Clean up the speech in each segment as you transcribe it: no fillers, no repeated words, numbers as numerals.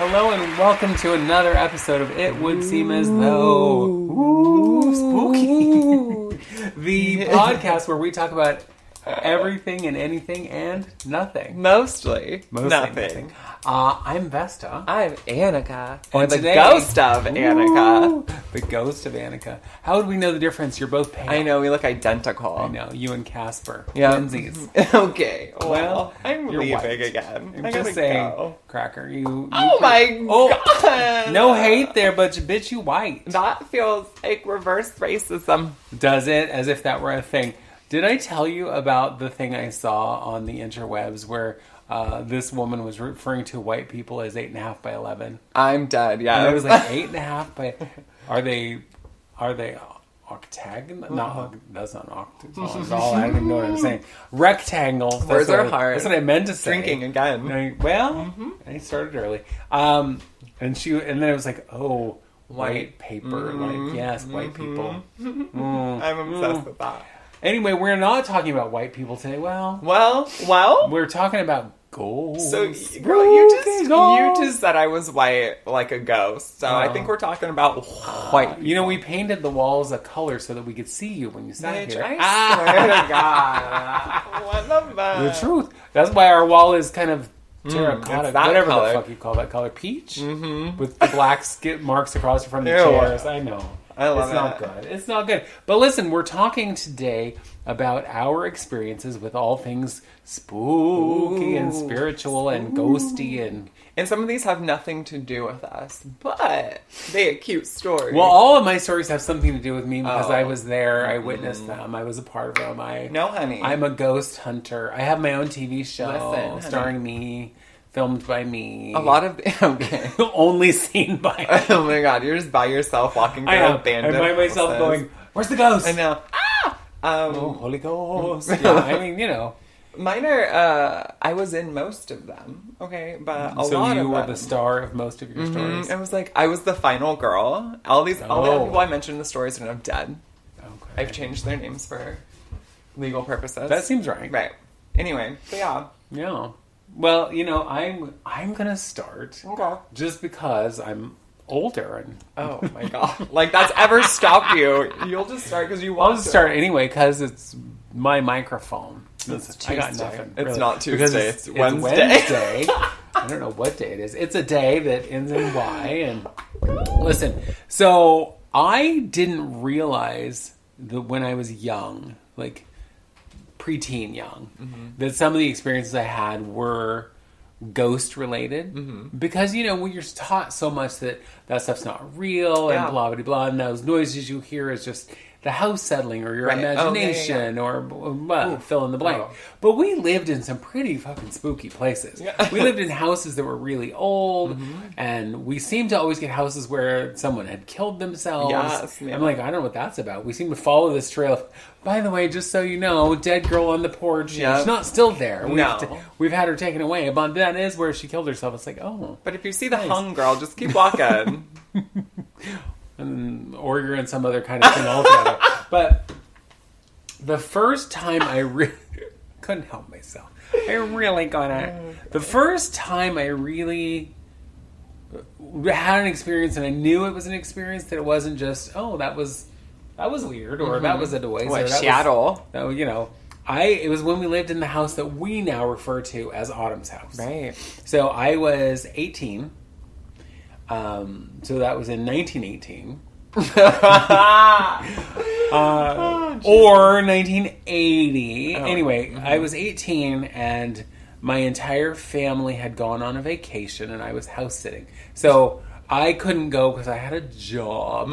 Hello and welcome to another episode of It Would Seem As Though. Ooh, spooky. The podcast where we talk about everything and anything and nothing. Mostly nothing. nothing. I'm Vesta. I'm Annika. Or And the today- ghost of Annika. The ghost of Annika. How would we know the difference? You're both pale. I know, we look identical. I know. You and Casper. Yeah. Twinsies. Okay. Well, Well, I'm you're leaving white. again. I'm I just gotta saying, go. Cracker, you Oh my god. no hate there, but bitch, you white. That feels like reverse racism. Does it? As if that were a thing. Did I tell you about the thing I saw on the interwebs where this woman was referring to white people as 8.5 by 11? I'm dead, yeah. And it was like 8.5 by... Are they octagonal? No, that's not octagonal at all. I don't even know what I'm saying. Rectangles. Words are hard. That's what I meant to say. Drinking again. I started early. And then it was like, oh, white paper. Like, yes, white people. I'm obsessed with that. Anyway, we're not talking about white people today. Well, Well. we're talking about ghosts. So, girl, you Ghosts. just said I was white like a ghost. So I think we're talking about white. You know, we painted the walls a color so that we could see you when you sat Bitch, here. I swear to God. What the fuck? The truth. That's why our wall is kind of terracotta, it's that whatever color. the fuck you call that color. Peach? Mm-hmm. With the black skip marks across from the Ew. chairs. I know. I love it's not good. It's not good. But listen, we're talking today about our experiences with all things spooky and spiritual and ghosty and... And some of these have nothing to do with us, but they are cute stories. Well, all of my stories have something to do with me because Oh. I was there, I witnessed them, I was a part of them. No, honey. I'm a ghost hunter. I have my own TV show Listen, honey. starring me, filmed by me. a lot of... Okay. Only seen by me. Oh my God, you're just by yourself walking through I am. abandoned I find myself houses. going, where's the ghost? I know. Oh, Holy Ghost. Yeah, I mean, you know. Mine are, I was in most of them, okay? But a So lot you of were them. the star of most of your stories. I was like, I was the final girl. All the Oh. people I mentioned in the stories are now dead. Okay. I've changed their names for legal purposes. That seems right. Right. Anyway, so yeah. Yeah. Well, you know, I'm gonna start Okay. just because I'm older and Oh my God. Like that's ever stopped you. You'll just start because you want I'll just start anyway because it's my microphone. I got Tuesday. nothing. It's really. not Tuesday, Because it's Wednesday. Wednesday. I don't know what day it is. It's a day that ends in Y. And listen, so I didn't realize that when I was young, like preteen young, that some of the experiences I had were ghost related because you know when you're taught so much that stuff's not real Yeah. and blah blah blah, and those noises you hear is just the house settling or your Right. Oh, yeah, imagination or fill in the blank. Oh. But we lived in some pretty fucking spooky places. Yeah. We lived in houses that were really old, and we seemed to always get houses where someone had killed themselves. Yes, yeah. I'm like, I don't know what that's about. We seem to follow this trail. By the way, just so you know, dead girl on the porch. Yeah. She's not still there. No. We've had her taken away, but that is where she killed herself. It's like, oh. But if you see the hung girl, just keep walking. Or you're in some other kind of thing altogether. But the first time I couldn't help myself. I really gonna. The first time I really had an experience, and I knew it was an experience, that it wasn't just, oh, that was weird, or that was a noise, What, or that Seattle? was, no, you know. It was when we lived in the house that we now refer to as Autumn's house. Right. So I was 18. So that was in 1918. Or 1980. Anyway, I was 18 and my entire family had gone on a vacation and I was house sitting. So I couldn't go because I had a job.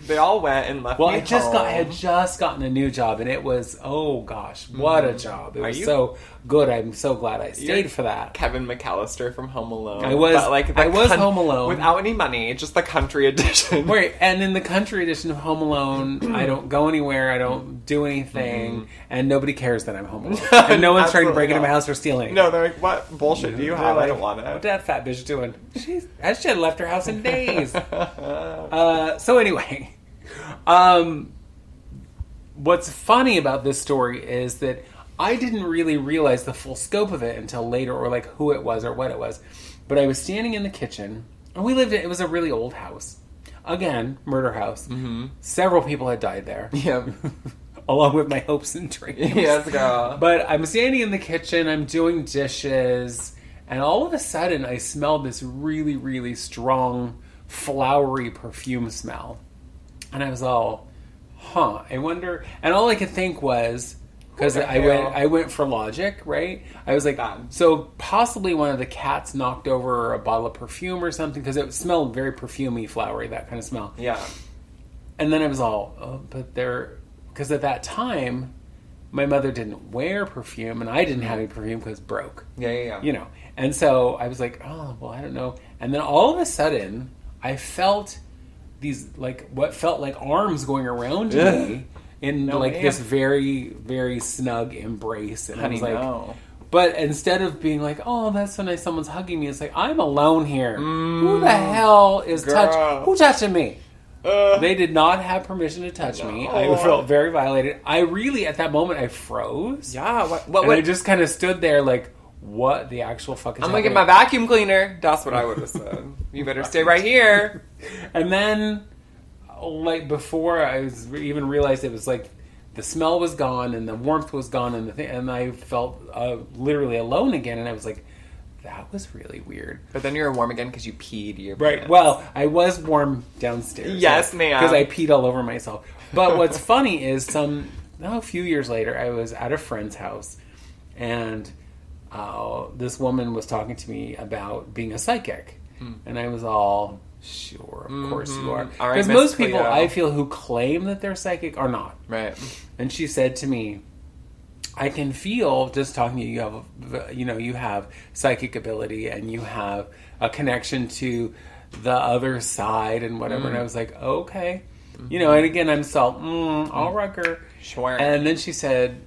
They all went and left Well, me I had home. just gotten a new job, and it was, oh gosh, what a job! It was you- so good. I'm so glad I stayed You're for that. Kevin McAllister from Home Alone. I was- the I was Home Alone. without any money, just the country edition. Right, and in the country edition of Home Alone, I don't go anywhere, I don't do anything, and nobody cares that I'm home alone. And no one's trying to break into my house or steal anything. No, they're like, what bullshit do you They're have? like, I don't want What it. that fat bitch doing? She hadn't left her house in days. So anyway, what's funny about this story is that I didn't really realize the full scope of it until later, or like who it was or what it was. But I was standing in the kitchen And we lived in, it was a really old house. Again, murder house. Mm-hmm. Several people had died there. Yep. Along with my hopes and dreams. Yes, girl. But I'm standing in the kitchen, I'm doing dishes, and all of a sudden I smelled this really, really strong, flowery perfume smell. And I was all, I wonder... And all I could think was... Because I went for logic, right? I was like, so possibly one of the cats knocked over a bottle of perfume or something, because it smelled very perfumey, flowery, that kind of smell. Yeah. And then I was all, but there... Because at that time, my mother didn't wear perfume, and I didn't have any perfume because it broke. Yeah. You know. And so I was like, oh, well, I don't know. And then all of a sudden, I felt these, like, what felt like arms going around me in, this very, very snug embrace. And I was like, no. But instead of being like, oh, that's so nice, someone's hugging me, it's like, I'm alone here. Who the hell is who touching me? They did not have permission to touch me. I felt very violated. I really, at that moment, I froze. Yeah. What? I just kind of stood there like, what the actual fuck is I'm happening? going to get my vacuum cleaner. That's what I would have said. You better stay right here. And then, like, before I was even realized it was like, the smell was gone and the warmth was gone and I felt literally alone again. And I was like, that was really weird. But then you were warm again because you peed your Right. pants. Well, I was warm downstairs. Yes, ma'am. Because I peed all over myself. But what's funny is a few years later, I was at a friend's house, and this woman was talking to me about being a psychic. And I was all, sure, of course you are. Because most people, I feel, who claim that they're psychic are not. Right. And she said to me, I can feel, just talking to you, you have psychic ability and you have a connection to the other side and whatever. And I was like, okay. And again, I'm all Rucker. Sure. And then she said,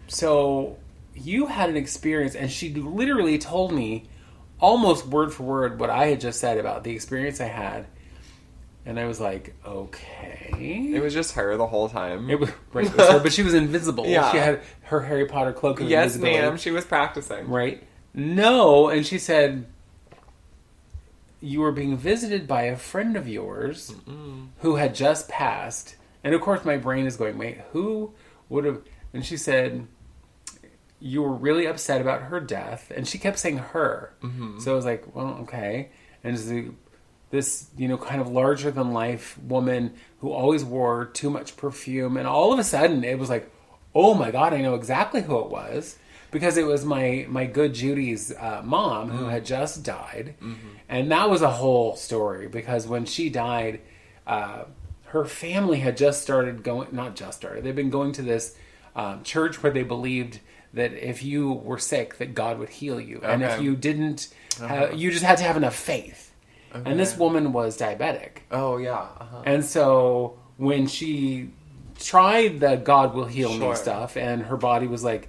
so you had an experience, and she literally told me almost word for word what I had just said about the experience I had. And I was like, okay. It was just her the whole time. It was her, but she was invisible. Yeah. She had her Harry Potter cloak of yes, invisibility. ma'am. She was practicing. Right? No. And she said, you were being visited by a friend of yours who had just passed. And of course my brain is going, wait, who would have... And she said, you were really upset about her death. And she kept saying her. Mm-hmm. So I was like, well, okay. And this, kind of larger-than-life woman who always wore too much perfume. And all of a sudden, it was like, oh, my God, I know exactly who it was. Because it was my good Judy's mom who had just died. Mm-hmm. And that was a whole story. Because when she died, her family had just started going... Not just started. They'd been going to this church where they believed that if you were sick, that God would heal you. Okay. And if you didn't... you just had to have enough faith. Okay. And this woman was diabetic. Oh, yeah. Uh-huh. And so when she tried the God will heal me stuff, and her body was like,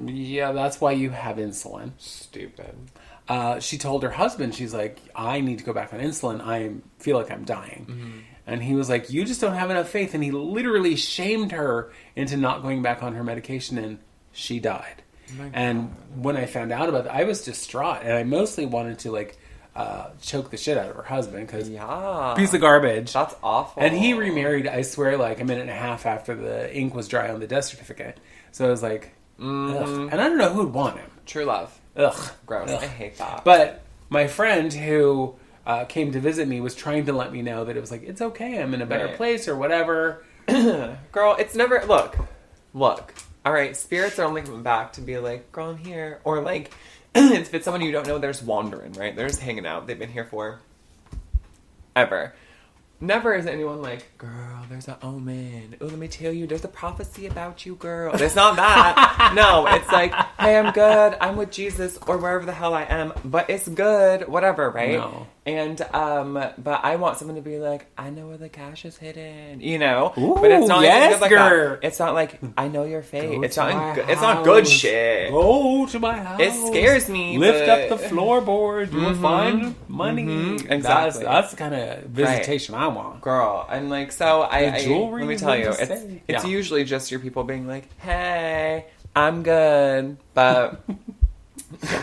yeah, that's why you have insulin. Stupid. She told her husband, she's like, I need to go back on insulin. I feel like I'm dying. Mm-hmm. And he was like, you just don't have enough faith. And he literally shamed her into not going back on her medication, and she died. Oh, and when I found out about it, I was distraught. And I mostly wanted to, choke the shit out of her husband, because piece of garbage. That's awful. And he remarried, I swear, like a minute and a half after the ink was dry on the death certificate. So I was like, ugh. And I don't know who'd want him. True love. Ugh. Gross. Ugh. I hate that. But my friend who came to visit me was trying to let me know that it was like, it's okay, I'm in a better place or whatever. Girl, it's never... Look. All right, spirits are only coming back to be like, girl, I'm here. Or like... if it's someone you don't know, they're just wandering, right? They're just hanging out. They've been here for ever. Never is anyone like, girl, there's an omen. Oh, let me tell you, there's a prophecy about you, girl. It's not that. No, it's like, hey, I'm good. I'm with Jesus or wherever the hell I am. But it's good. Whatever, right? No. And, but I want someone to be like, I know where the cash is hidden, you know? Ooh, but it's not yes, like girl. that. It's not like, I know your fate. It's not house. good shit. Go to my house. It scares me. Lift up the floorboard. You will find money. Mm-hmm. Exactly. That's the kind of visitation I want. Girl. And like, so I jewelry, let me tell you, it's usually just your people being like, hey, I'm good. But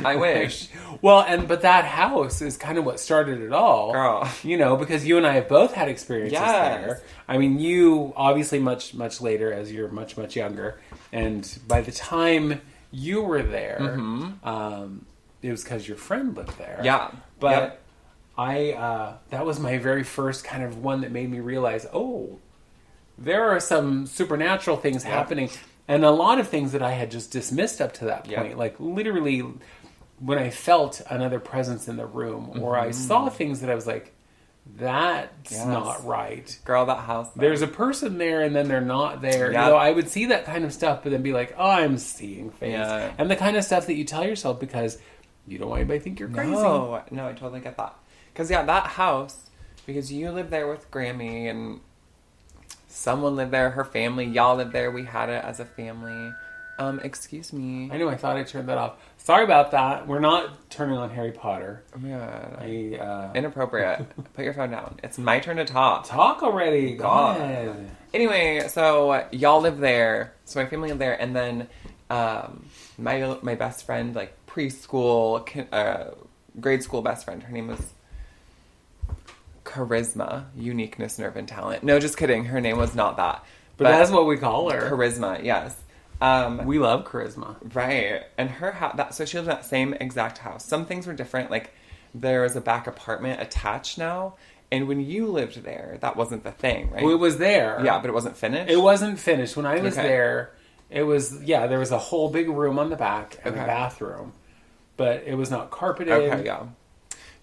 I wish. Well, but that house is kind of what started it all. Girl. You know, because you and I have both had experiences Yes. there. I mean, you obviously much, much later as you're much, much younger. And by the time you were there, it was because your friend lived there. Yeah. But that was my very first kind of one that made me realize, oh, there are some supernatural things happening. And a lot of things that I had just dismissed up to that point. Like, literally, when I felt another presence in the room, or I saw things that I was like, that's not right. Girl, that house. There's a person there, and then they're not there. Yeah. You know, I would see that kind of stuff, but then be like, oh, I'm seeing things. Yeah. And the kind of stuff that you tell yourself because you don't want anybody to think you're crazy. No, I totally get that. Because, that house, because you lived there with Grammy, and someone lived there, her family, y'all lived there, we had it as a family. Excuse me. I know, I thought I turned that off. Sorry about that. We're not turning on Harry Potter. Oh my god. Inappropriate. Put your phone down. It's my turn to talk. Talk already. God. Anyway, so y'all live there. So my family lived there, and then my best friend, like preschool, grade school best friend, her name was Charisma, Uniqueness, Nerve, and Talent. No, just kidding. Her name was not that. But that's what we call her. Charisma, yes. We love Charisma. Right. And her house, so she lived in that same exact house. Some things were different. Like, there was a back apartment attached now. And when you lived there, that wasn't the thing, right? Well, it was there. Yeah, but it wasn't finished? It wasn't finished. When I was there, it was, there was a whole big room on the back and a bathroom. But it was not carpeted. Okay, yeah.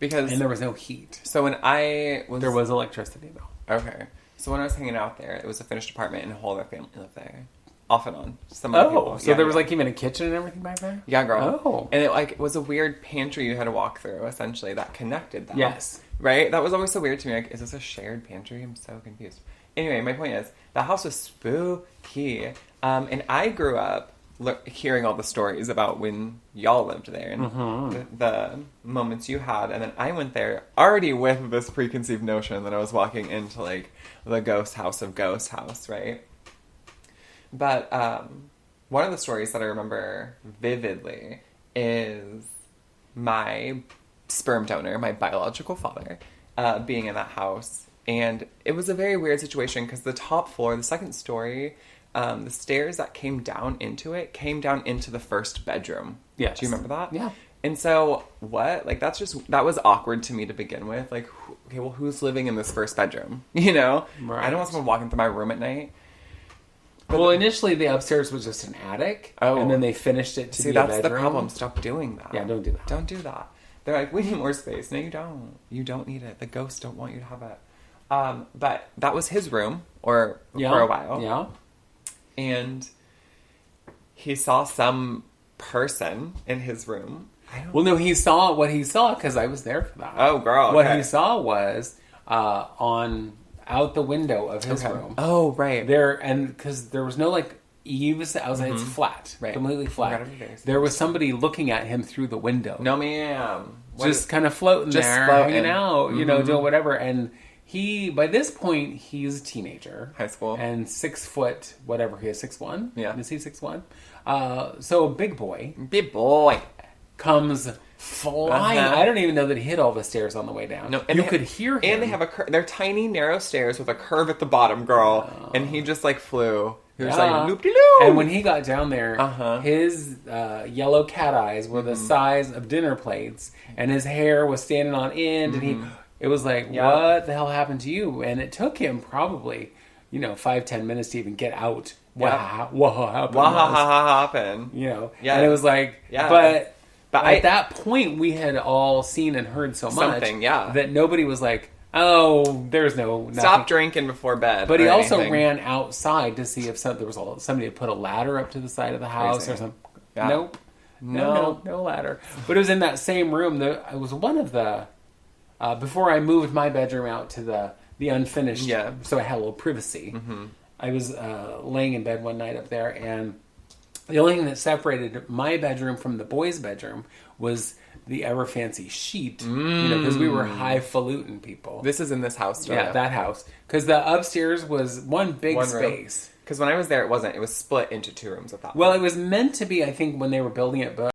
And there was no heat. So when I was... There was electricity, though. Okay. So when I was hanging out there, it was a finished apartment and a whole other family lived there. Off and on. Some other people. So there was like even a kitchen and everything back there? Yeah, girl. Oh. And it was a weird pantry you had to walk through, essentially, that connected them. Yes. Right? That was always so weird to me. Like, is this a shared pantry? I'm so confused. Anyway, my point is, the house was spooky. And I grew up hearing all the stories about when y'all lived there and the moments you had. And then I went there already with this preconceived notion that I was walking into, like, the ghost house, right? But one of the stories that I remember vividly is my sperm donor, my biological father, being in that house. And it was a very weird situation because the top floor, the second story, the stairs that came down into the first bedroom. Yes. Do you remember that? Yeah. And so, what? Like, that was awkward to me to begin with. Like, okay, well, who's living in this first bedroom? You know? Right. I don't want someone walking through my room at night. Well, initially the upstairs was just an attic. Oh. And then they finished it to be a bedroom. See, that's the problem. Stop doing that. Yeah, don't do that. Don't do that. They're like, we need more space. No, you don't. You don't need it. The ghosts don't want you to have it. But that was his room, for a while. Yeah. And he saw some person in his room. Well, no, he saw what he saw because I was there for that. Oh, girl. Okay. What he saw was out the window of his room. Oh, right. Because there was no like eaves outside. It's flat, Right. completely flat. There was somebody looking at him through the window. No, ma'am. Kind of floating there, hanging out, doing whatever. And by this point, he's a teenager. High school. And 6 foot, whatever he is, 6'1"? Yeah. Is he 6'1"? So a big boy. Big boy. Comes flying. I don't even know that he hit all the stairs on the way down. No, you could hear him. And they have they're tiny, narrow stairs with a curve at the bottom, girl. And he just, like, flew. He was like, loop-de-loo. And when he got down there, his yellow cat eyes were the size of dinner plates, and his hair was standing on end, and it was like, what the hell happened to you? And it took him probably, 5-10 minutes to even get out. What happened? And it was like, but at that point, we had all seen and heard so much that nobody was like, oh, there's nothing. Stop drinking before bed. But he also ran outside to see if somebody had put a ladder up to the side of the house or something. Yeah. Nope. No ladder. But it was in that same room. It was one of the... before I moved my bedroom out to the unfinished, so I had a little privacy. I was laying in bed one night up there, and the only thing that separated my bedroom from the boys' bedroom was the ever fancy sheet, because we were highfalutin people. This is in this house, though. Yeah, that house. Because the upstairs was one big space. Because when I was there, it wasn't. It was split into 2 rooms at that point. Well, it was meant to be, I think, when they were building it, but